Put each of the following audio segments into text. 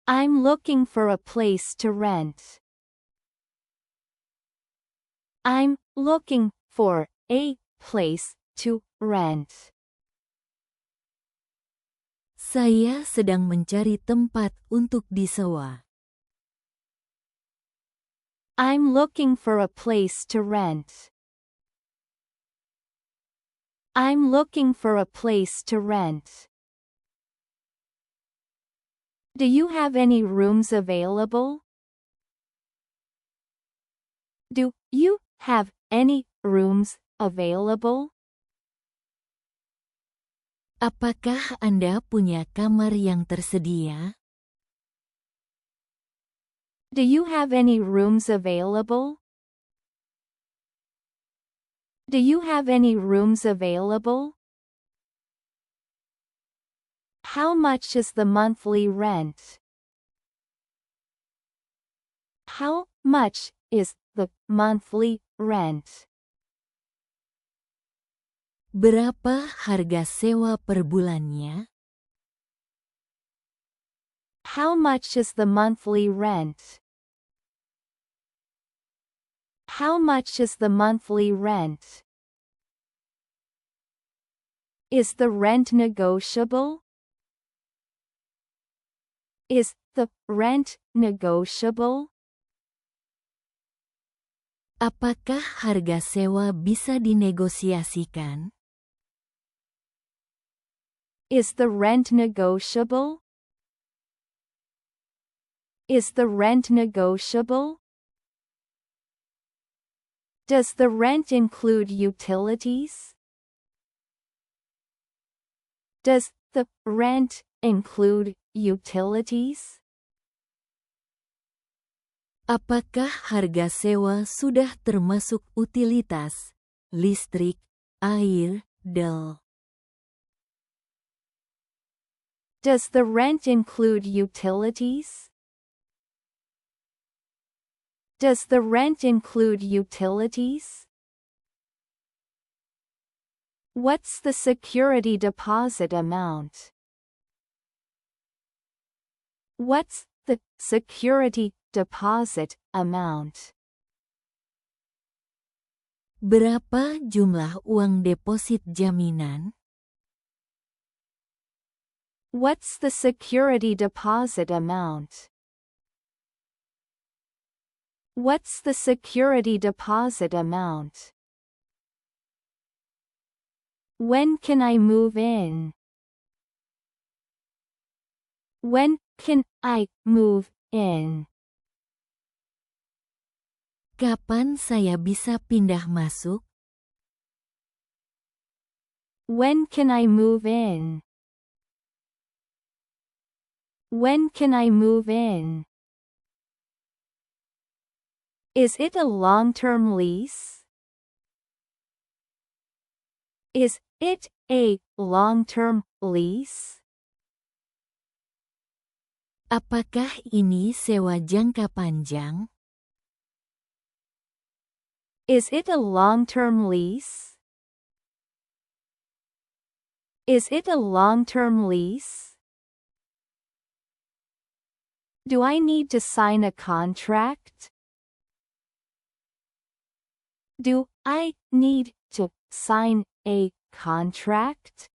I'm looking for a place to rent. I'm looking for a place to rent. Saya sedang mencari tempat untuk disewa. I'm looking for a place to rent. I'm looking for a place to rent. Do you have any rooms available? Do you have any rooms available? Apakah Anda punya kamar yang tersedia? Do you have any rooms available? Do you have any rooms available? How much is the monthly rent? How much is the monthly rent? Berapa harga sewa per bulannya? How much is the monthly rent? How much is the monthly rent? Is the rent negotiable? Is the rent negotiable? Apakah harga sewa bisa dinegosiasikan? Is the rent negotiable? Is the rent negotiable? Does the rent include utilities? Does the rent include utilities? Apakah harga sewa sudah termasuk utilitas, listrik, air, del? Does the rent include utilities? Does the rent include utilities? What's the security deposit amount? What's the security deposit amount? Berapa jumlah uang deposit jaminan? What's the security deposit amount? What's the security deposit amount? When can I move in? When can I move in? Kapan saya bisa pindah masuk? When can I move in? When can I move in? Is it a long-term lease? Is it a long-term lease? Apakah ini sewa jangka panjang? Is it a long-term lease? Is it a long-term lease? Do I need to sign a contract? Do I need to sign a contract?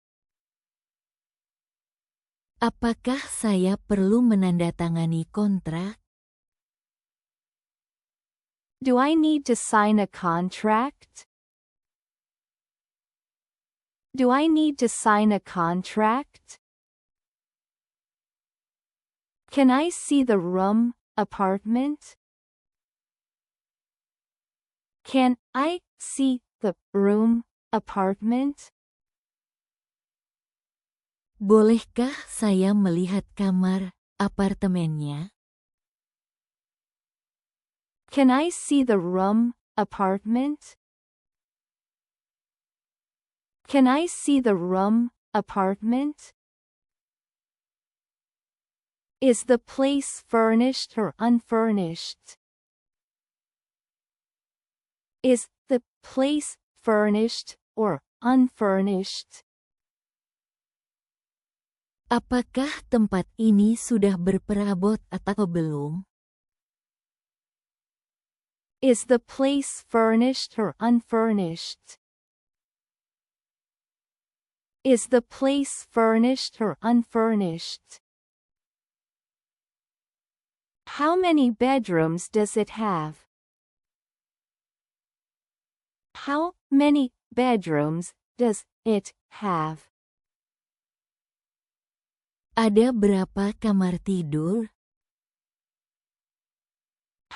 Apakah saya perlu menandatangani kontrak? Do I need to sign a contract? Do I need to sign a contract? Can I see the room, apartment? Can I see the room, apartment? Bolehkah saya melihat kamar, apartemennya? Can I see the room, apartment? Can I see the room, apartment? Is the place furnished or unfurnished? Is the place furnished or unfurnished? Apakah tempat ini sudah berperabot atau belum? Is the place furnished or unfurnished? Is the place furnished or unfurnished? How many bedrooms does it have? How many bedrooms does it have? Ada berapa kamar tidur?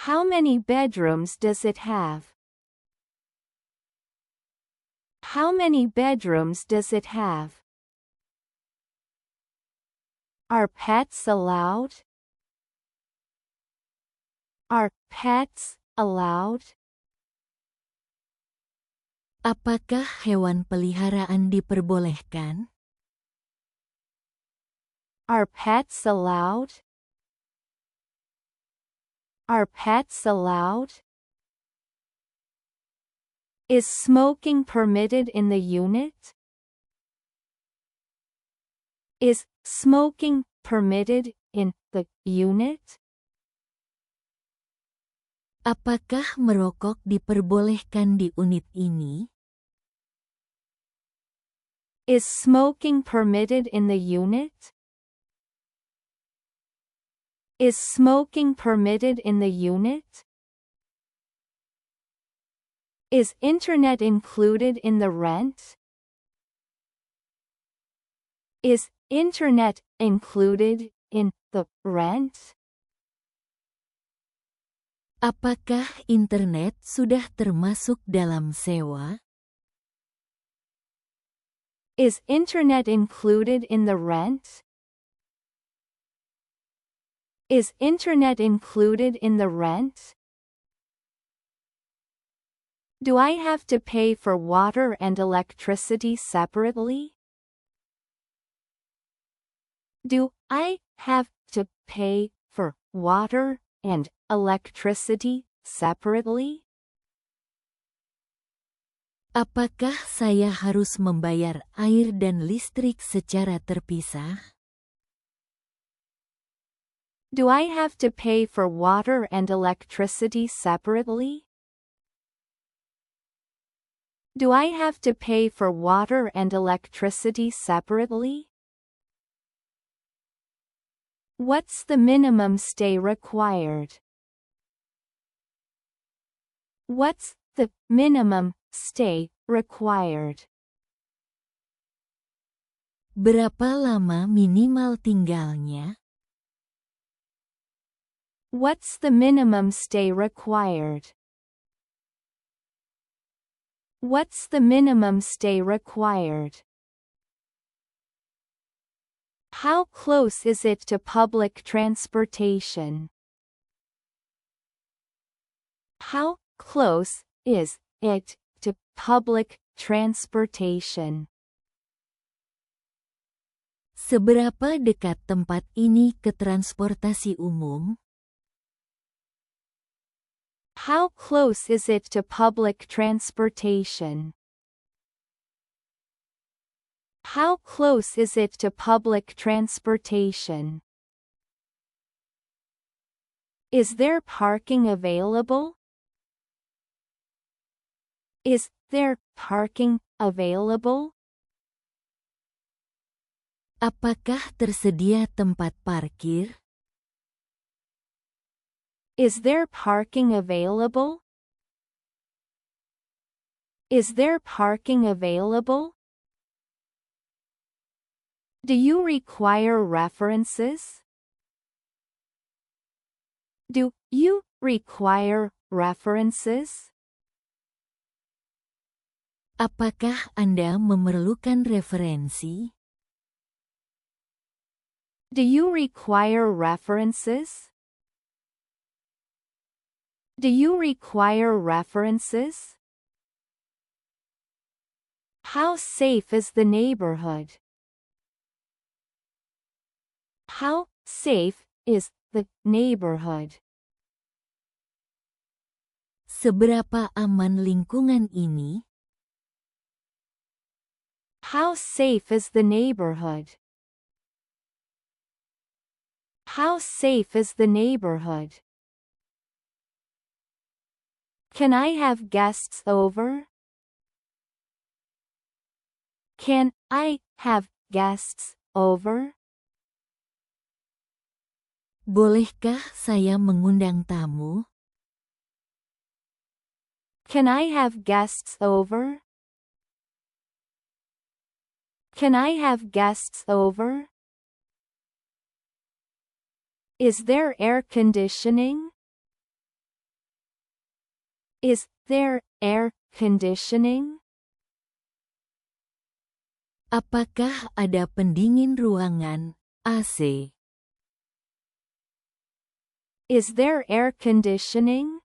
How many bedrooms does it have? How many bedrooms does it have? Are pets allowed? Are pets allowed? Apakah hewan peliharaan diperbolehkan? Are pets allowed? Are pets allowed? Is smoking permitted in the unit? Is smoking permitted in the unit? Apakah merokok diperbolehkan di unit ini? Is smoking permitted in the unit? Is smoking permitted in the unit? Is internet included in the rent? Is internet included in the rent? Apakah internet sudah termasuk dalam sewa? Is internet included in the rent? Is internet included in the rent? Do I have to pay for water and electricity separately? Do I have to pay for water and electricity separately? Apakah saya harus membayar air dan listrik secara terpisah? Do I have to pay for water and electricity separately? Do I have to pay for water and electricity separately? What's the minimum stay required? What's the minimum stay required? Berapa lama minimal tinggalnya? What's the minimum stay required? What's the minimum stay required? How close is it to public transportation? How close is it to public transportation? Seberapa dekat tempat ini ke transportasi umum? How close is it to public transportation? How close is it to public transportation? Is there parking available? Is there parking available? Apakah tersedia tempat parkir? Is there parking available? Is there parking available? Do you require references? Do you require references? Apakah Anda memerlukan referensi? Do you require references? Do you require references? How safe is the neighborhood? How safe is the neighborhood? Seberapa aman lingkungan ini? How safe is the neighborhood? How safe is the neighborhood? Can I have guests over? Can I have guests over? Bolehkah saya mengundang tamu? Can I have guests over? Can I have guests over? Is there air conditioning? Is there air conditioning? Apakah ada pendingin ruangan, AC? Is there air conditioning?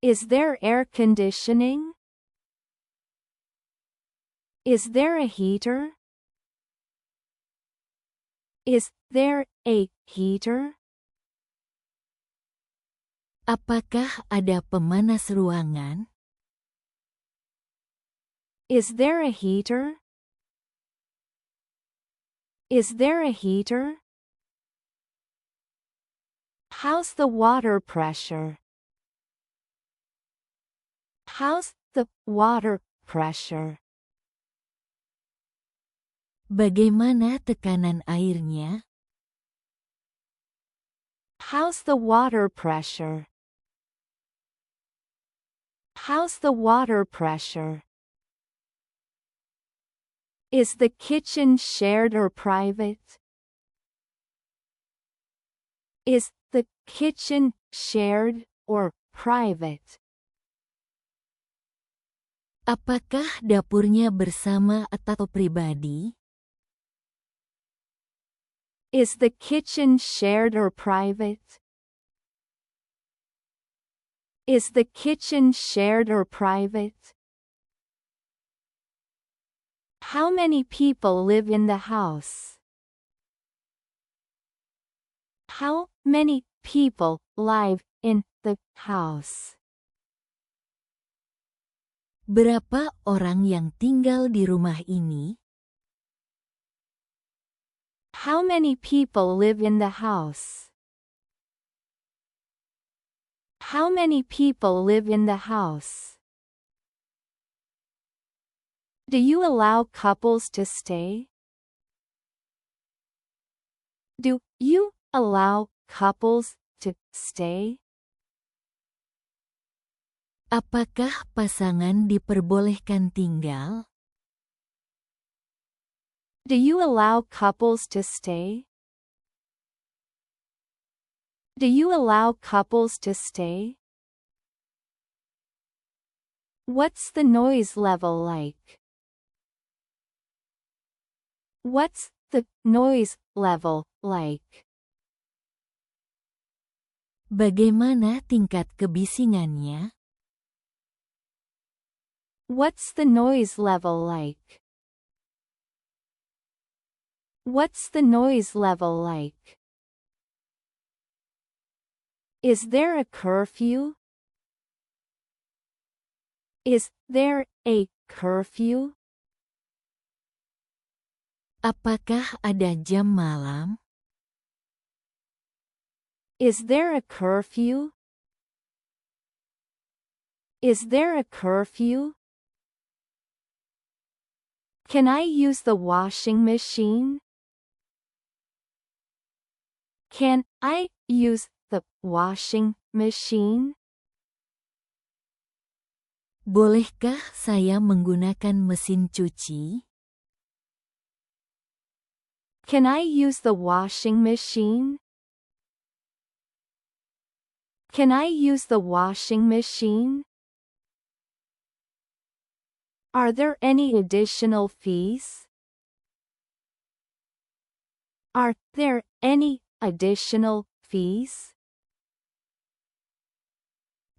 Is there air conditioning? Is there a heater? Is there a heater? Apakah ada pemanas ruangan? Is there a heater? Is there a heater? How's the water pressure? How's the water pressure? Bagaimana tekanan airnya? How's the water pressure? How's the water pressure? Is the kitchen shared or private? Is the kitchen shared or private? Apakah dapurnya bersama atau pribadi? Is the kitchen shared or private? Is the kitchen shared or private? How many people live in the house? How many people live in the house? Berapa orang yang tinggal di rumah ini? How many people live in the house? How many people live in the house? Do you allow couples to stay? Do you allow couples to stay? Apakah pasangan diperbolehkan tinggal? Do you allow couples to stay? Do you allow couples to stay? What's the noise level like? What's the noise level like? Bagaimana tingkat kebisingannya? What's the noise level like? What's the noise level like? Is there a curfew? Is there a curfew? Apakah ada jam malam? Is there a curfew? Is there a curfew? Can I use the washing machine? Can I use the washing machine? Bolehkah saya menggunakan mesin cuci? Can I use the washing machine? Can I use the washing machine? Are there any additional fees? Are there any additional fees?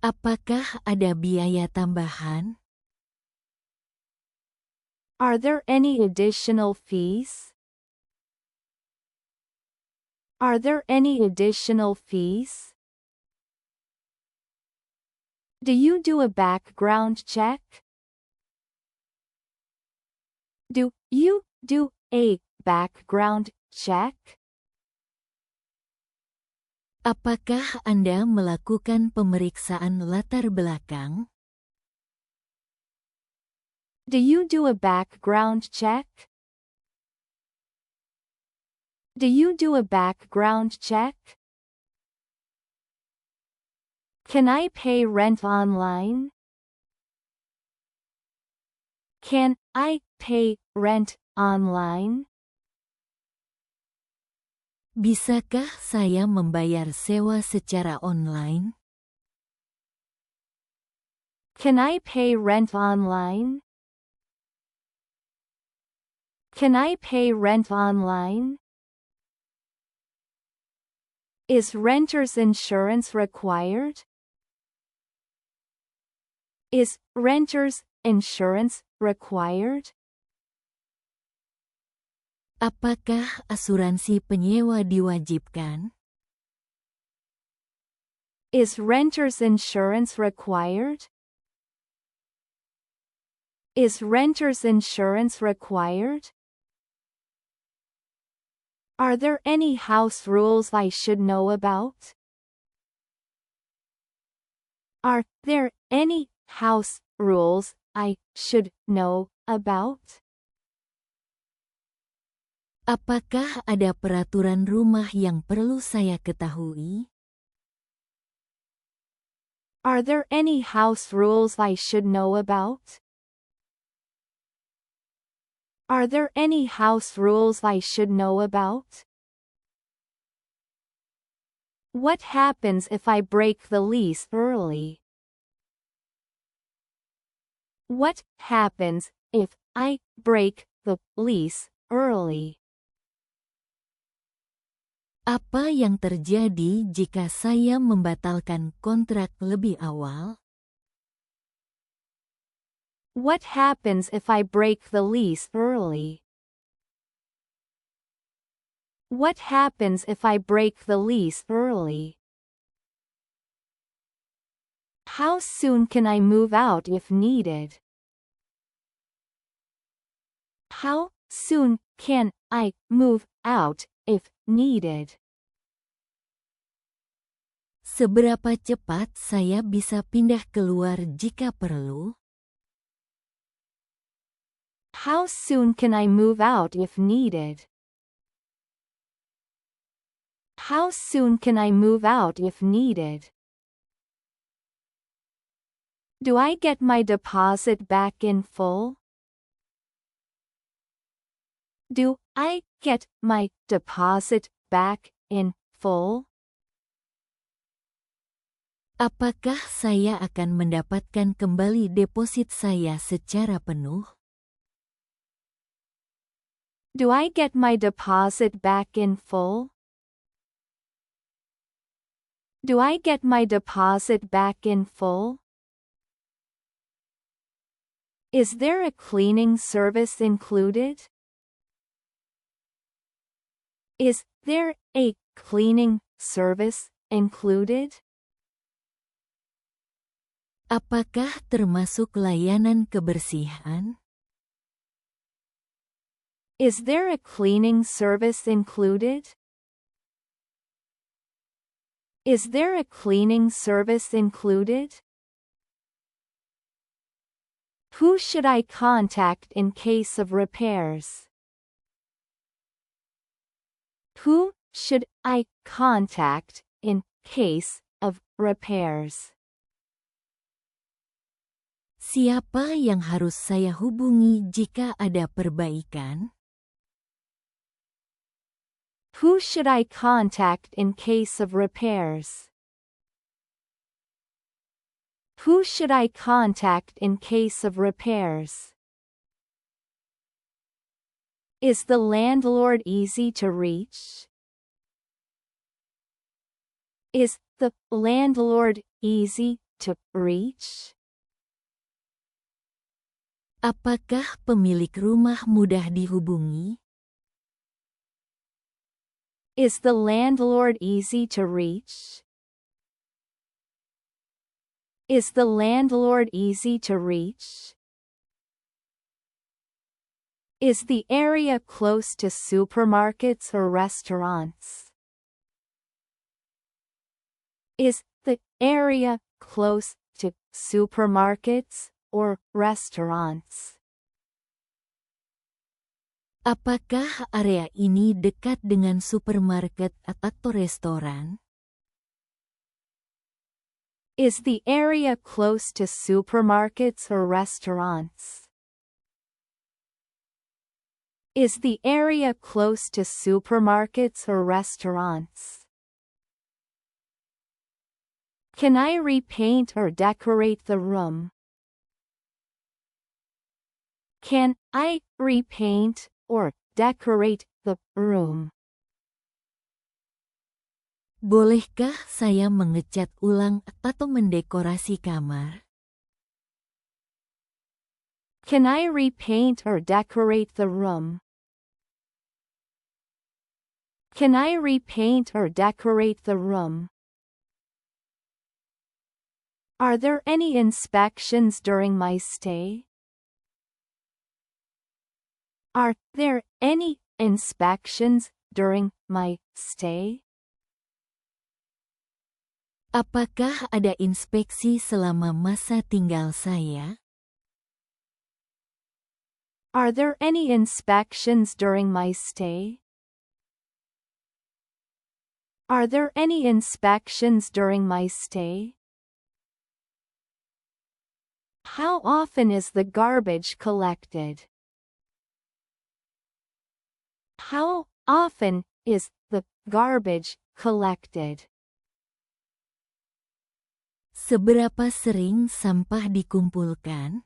Apakah ada biaya tambahan? Are there any additional fees? Are there any additional fees? Do you do a background check? Do you do a background check? Apakah Anda melakukan pemeriksaan latar belakang? Do you do a background check? Do you do a background check? Can I pay rent online? Can I pay rent online? Bisakah saya membayar sewa secara online? Can I pay rent online? Can I pay rent online? Is renter's insurance required? Is renter's insurance required? Apakah asuransi penyewa diwajibkan? Is renter's insurance required? Is renter's insurance required? Are there any house rules I should know about? Are there any house rules I should know about? Apakah ada peraturan rumah yang perlu saya ketahui? Are there any house rules I should know about? Are there any house rules I should know about? What happens if I break the lease early? What happens if I break the lease early? Apa yang terjadi jika saya membatalkan kontrak lebih awal? What happens if I break the lease early? What happens if I break the lease early? How soon can I move out if needed? How soon can I move out if needed? Seberapa cepat saya bisa pindah keluar jika perlu? How soon can I move out if needed? How soon can I move out if needed? Do I get my deposit back in full? Do I get my deposit back in full? Apakah saya akan mendapatkan kembali deposit saya secara penuh? Do I get my deposit back in full? Do I get my deposit back in full? Is there a cleaning service included? Is there a cleaning service included? Apakah termasuk layanan kebersihan? Is there a cleaning service included? Is there a cleaning service included? Who should I contact in case of repairs? Who should I contact in case of repairs? Siapa yang harus saya hubungi jika ada perbaikan? Who should I contact in case of repairs? Who should I contact in case of repairs? Is the landlord easy to reach? Is the landlord easy to reach? Apakah pemilik rumah mudah dihubungi? Is the landlord easy to reach? Is the landlord easy to reach? Is the area close to supermarkets or restaurants? Is the area close to supermarkets or restaurants? Apakah area ini dekat dengan supermarket atau restoran? Is the area close to supermarkets or restaurants? Is the area close to supermarkets or restaurants? Can I repaint or decorate the room? Can I repaint or decorate the room? Bolehkah saya mengecat ulang atau mendekorasi kamar? Can I repaint or decorate the room? Can I repaint or decorate the room? Are there any inspections during my stay? Are there any inspections during my stay? Apakah ada inspeksi selama masa tinggal saya? Are there any inspections during my stay? Are there any inspections during my stay? How often is the garbage collected? How often is the garbage collected? Seberapa sering sampah dikumpulkan?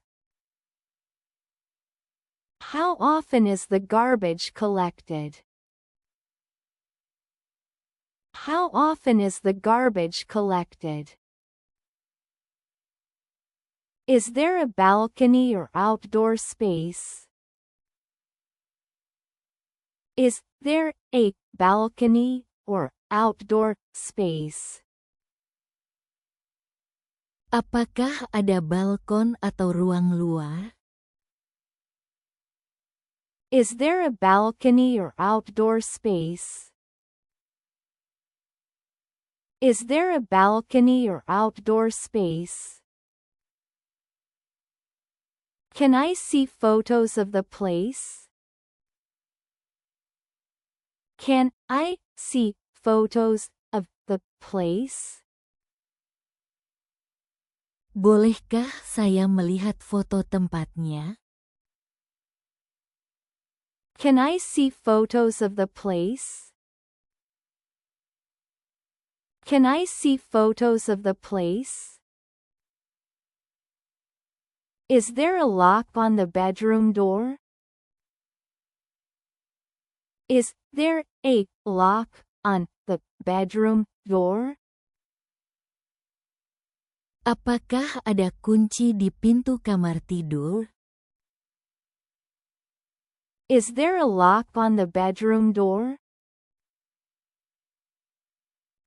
How often is the garbage collected? How often is the garbage collected? Is there a balcony or outdoor space? Is there a balcony or outdoor space? Apakah ada balkon atau ruang luar? Is there a balcony or outdoor space? Is there a balcony or outdoor space? Can I see photos of the place? Can I see photos of the place? Bolehkah saya melihat foto tempatnya? Can I see photos of the place? Can I see photos of the place? Is there a lock on the bedroom door? Is there a lock on the bedroom door? Apakah ada kunci di pintu kamar tidur? Is there a lock on the bedroom door?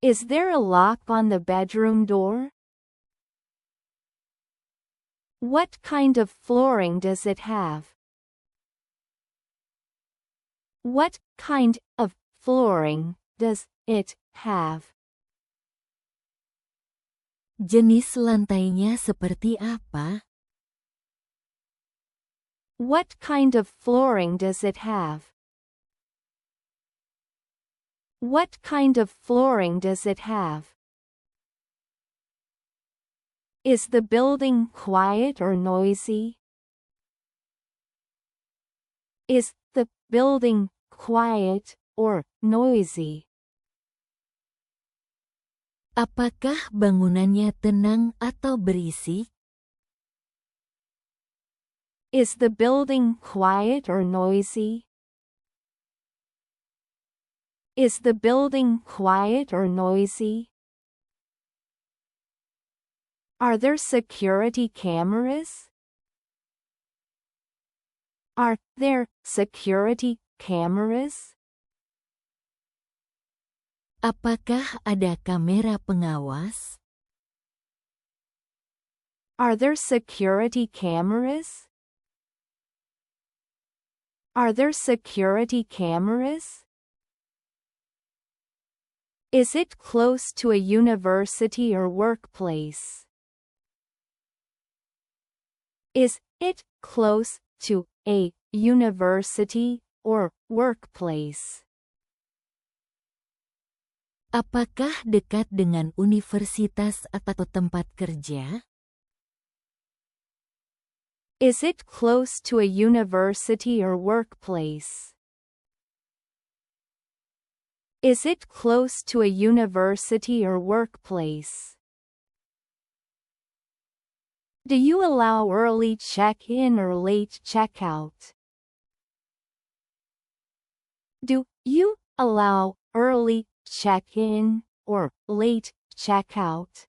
Is there a lock on the bedroom door? What kind of flooring does it have? What kind of flooring does it have? Jenis lantainya seperti apa? What kind of flooring does it have? What kind of flooring does it have? Is the building quiet or noisy? Is the building quiet or noisy? Apakah bangunannya tenang atau berisik? Is the building quiet or noisy? Is the building quiet or noisy? Are there security cameras? Are there security cameras? Apakah ada kamera pengawas? Are there security cameras? Are there security cameras? Is it close to a university or workplace? Is it close to a university or workplace? Apakah dekat dengan universitas atau tempat kerja? Is it close to a university or workplace? Is it close to a university or workplace? Do you allow early check-in or late check-out? Do you allow early check-in or late check-out?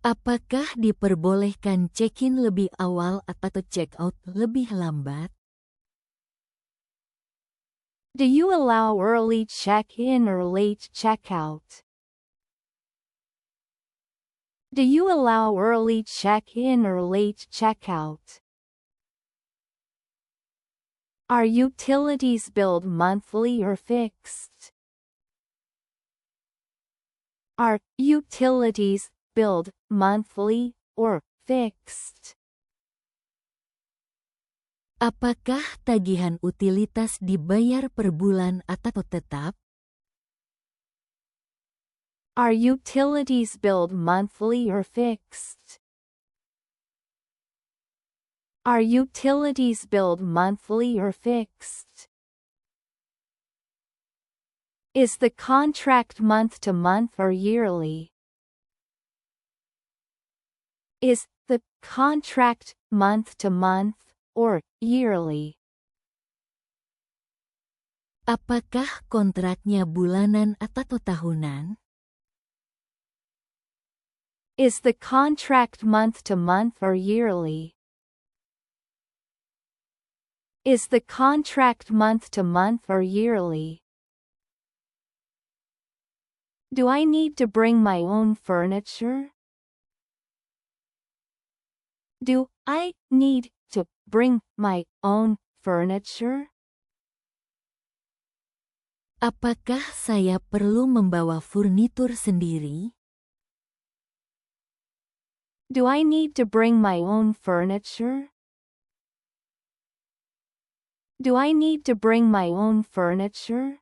Apakah diperbolehkan check-in lebih awal atau check-out lebih lambat? Do you allow early check-in or late check-out? Do you allow early check-in or late check-out? Are utilities billed monthly or fixed? Are utilities billed monthly or fixed? Apakah tagihan utilitas dibayar per bulan atau tetap? Are utilities billed monthly or fixed? Are utilities billed monthly or fixed? Is the contract month-to-month or yearly? Is the contract month-to-month or yearly? Apakah kontraknya bulanan atau tahunan? Is the contract month-to-month or yearly? Is the contract month-to-month or yearly? Do I need to bring my own furniture? Do I need to bring my own furniture? Apakah saya perlu membawa furnitur sendiri? Do I need to bring my own furniture? Do I need to bring my own furniture?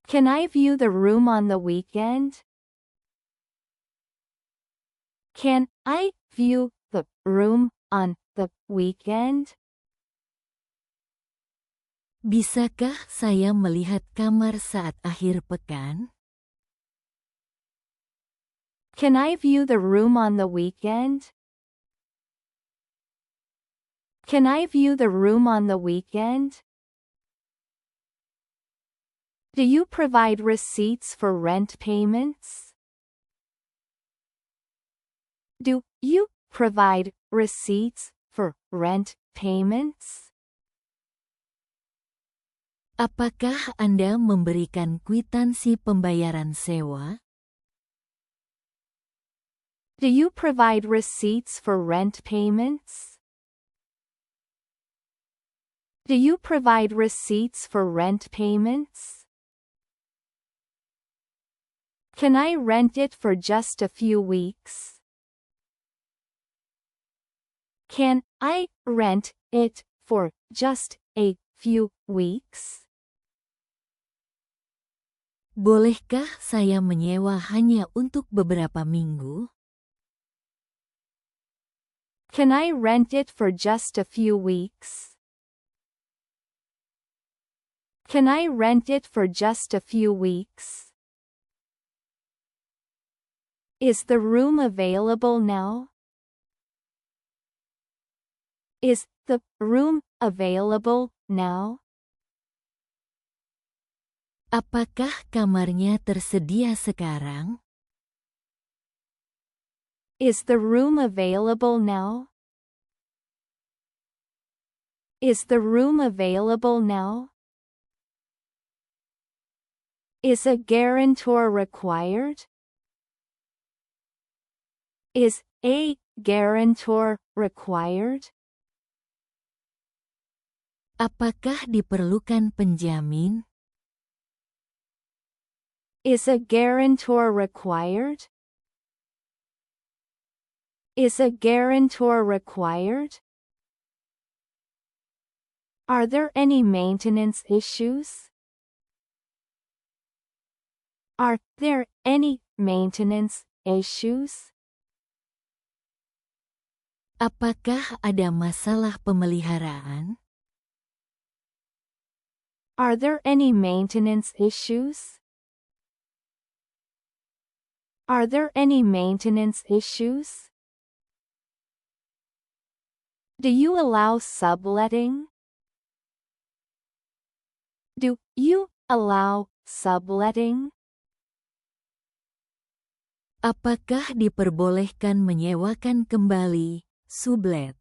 Can I view the room on the weekend? Can I view the room on the weekend? Bisakah saya melihat kamar saat akhir pekan? Can I view the room on the weekend? Can I view the room on the weekend? Do you provide receipts for rent payments? Do you provide receipts for rent payments? Apakah Anda memberikan kwitansi pembayaran sewa? Do you provide receipts for rent payments? Do you provide receipts for rent payments? Can I rent it for just a few weeks? Can I rent it for just a few weeks? Bolehkah saya menyewa hanya untuk beberapa minggu? Can I rent it for just a few weeks? Can I rent it for just a few weeks? Is the room available now? Is the room available now? Apakah kamarnya tersedia sekarang? Is the room available now? Is the room available now? Is a guarantor required? Is a guarantor required? Apakah diperlukan penjamin? Is a guarantor required? Is a guarantor required? Are there any maintenance issues? Are there any maintenance issues? Apakah ada masalah pemeliharaan? Are there any maintenance issues? Are there any maintenance issues? Do you allow subletting? Do you allow subletting? Apakah diperbolehkan menyewakan kembali, sublet?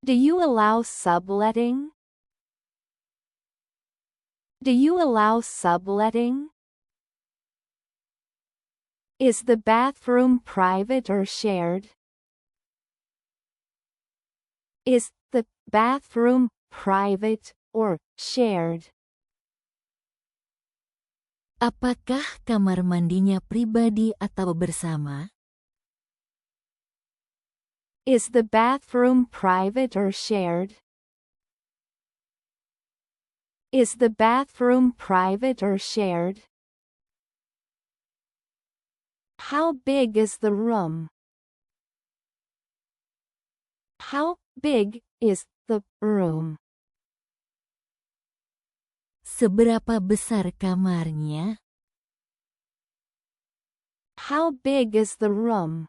Do you allow subletting? Do you allow subletting? Is the bathroom private or shared? Is the bathroom private or shared? Apakah kamar mandinya pribadi atau bersama? Is the bathroom private or shared? Is the bathroom private or shared? How big is the room? How big is the room? Seberapa besar kamarnya? How big is the room?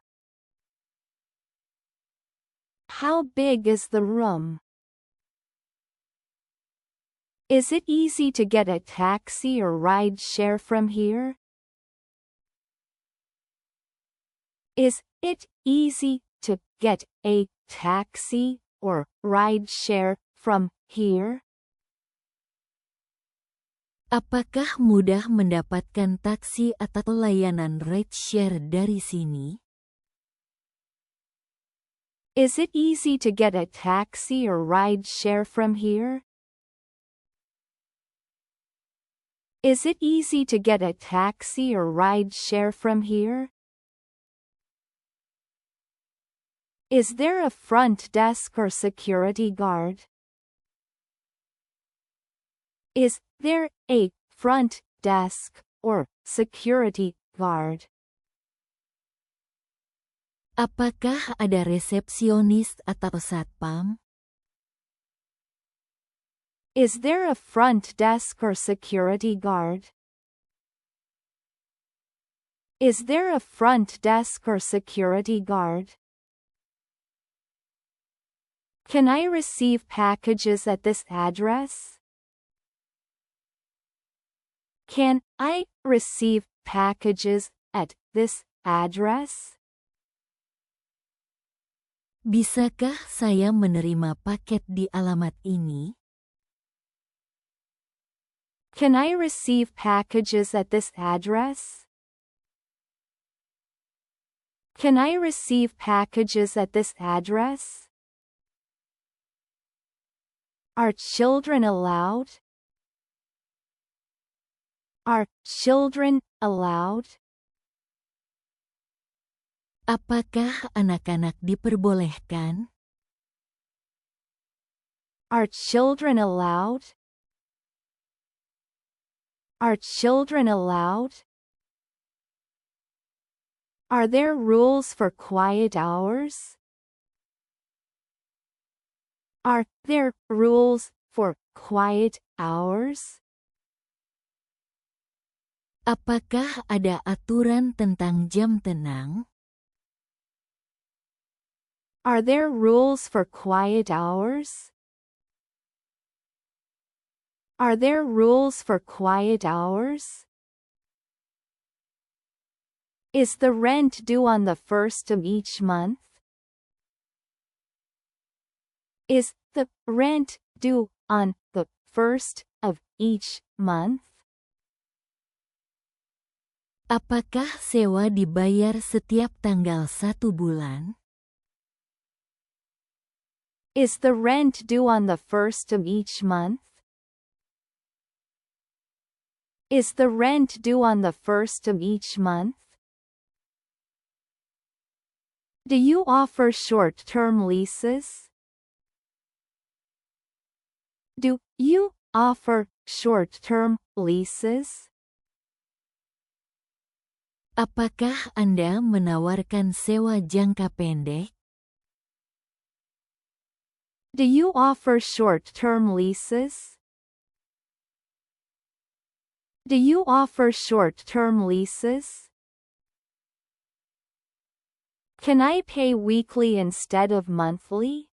How big is the room? Is it easy to get a taxi or ride share from here? Is it easy to get a taxi or ride share from here? Apakah mudah mendapatkan taksi atau layanan rideshare dari sini? Is it easy to get a taxi or ride share from here? Is it easy to get a taxi or ride share from here? Is there a front desk or security guard? Is there a front desk or security guard? Apakah ada resepsionis atau satpam? Is there a front desk or security guard? Is there a front desk or security guard? Can I receive packages at this address? Can I receive packages at this address? Bisakah saya menerima paket di alamat ini? Can I receive packages at this address? Can I receive packages at this address? Are children allowed? Are children allowed? Apakah anak-anak diperbolehkan? Are children allowed? Are children allowed? Are there rules for quiet hours? Are there rules for quiet hours? Apakah ada aturan tentang jam tenang? Are there rules for quiet hours? Are there rules for quiet hours? Is the rent due on the first of each month? Is the rent due on the first of each month? Apakah sewa dibayar setiap tanggal 1 bulan? Is the rent due on the first of each month? Is the rent due on the first of each month? Do you offer short-term leases? Do you offer short-term leases? Apakah Anda menawarkan sewa jangka pendek? Do you offer short-term leases? Do you offer short-term leases? Can I pay weekly instead of monthly?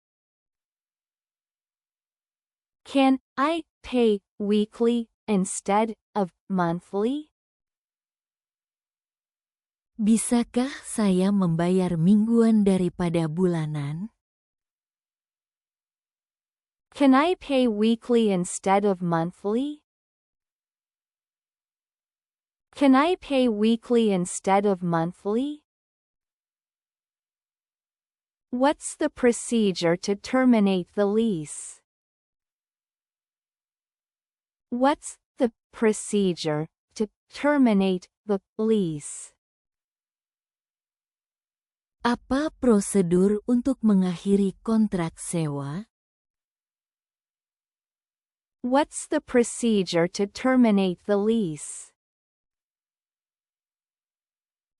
Can I pay weekly instead of monthly? Bisakah saya membayar mingguan daripada bulanan? Can I pay weekly instead of monthly? Can I pay weekly instead of monthly? What's the procedure to terminate the lease? What's the procedure to terminate the lease? Apa prosedur untuk mengakhiri kontrak sewa? What's the procedure to terminate the lease?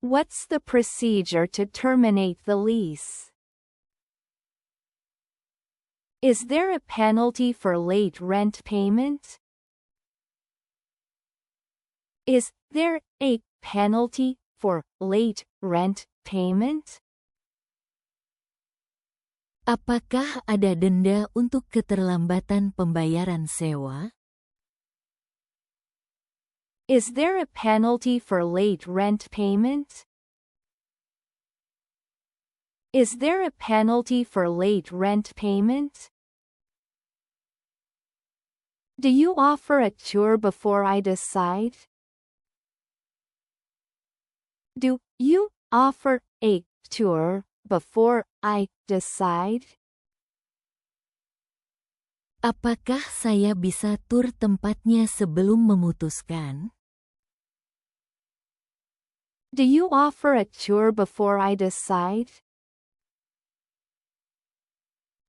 What's the procedure to terminate the lease? Is there a penalty for late rent payment? Is there a penalty for late rent payment? Apakah ada denda untuk keterlambatan pembayaran sewa? Is there a penalty for late rent payment? Is there a penalty for late rent payment? Do you offer a tour before I decide? Do you offer a tour before I decide? Apakah saya bisa tur tempatnya sebelum memutuskan? Do you offer a tour before I decide?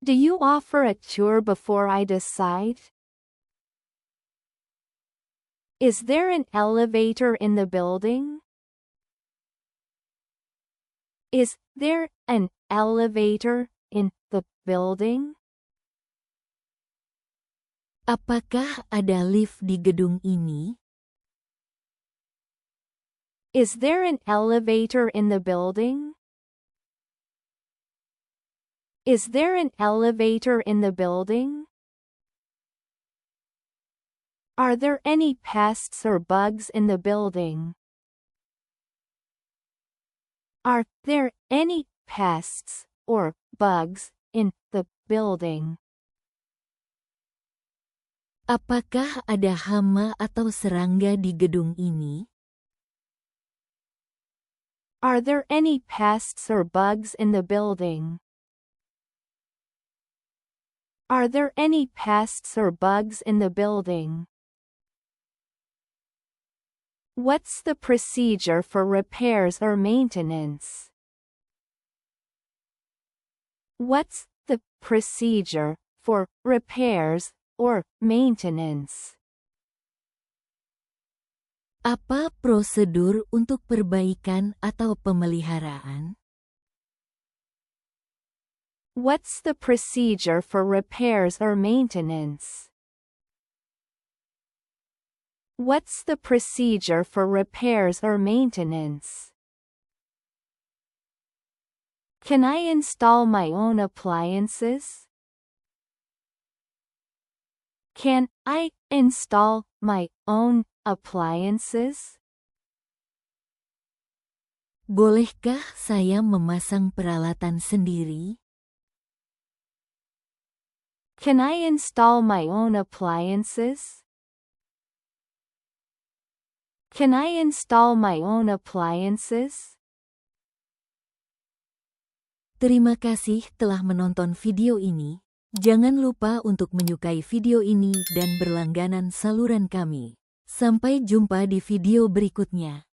Do you offer a tour before I decide? Is there an elevator in the building? Is there an elevator in the building? Apakah ada lift di gedung ini? Is there an elevator in the building? Is there an elevator in the building? Are there any pests or bugs in the building? Are there any pests or bugs in the building? Apakah ada hama atau serangga di gedung ini? Are there any pests or bugs in the building? Are there any pests or bugs in the building? What's the procedure for repairs or maintenance? What's the procedure for repairs or maintenance? Apa prosedur untuk perbaikan atau pemeliharaan? What's the procedure for repairs or maintenance? What's the procedure for repairs or maintenance? Can I install my own appliances? Can I install my own appliances? Bolehkah saya memasang peralatan sendiri? Can I install my own appliances? Can I install my own appliances? Terima kasih telah menonton video ini. Jangan lupa untuk menyukai video ini dan berlangganan saluran kami. Sampai jumpa di video berikutnya.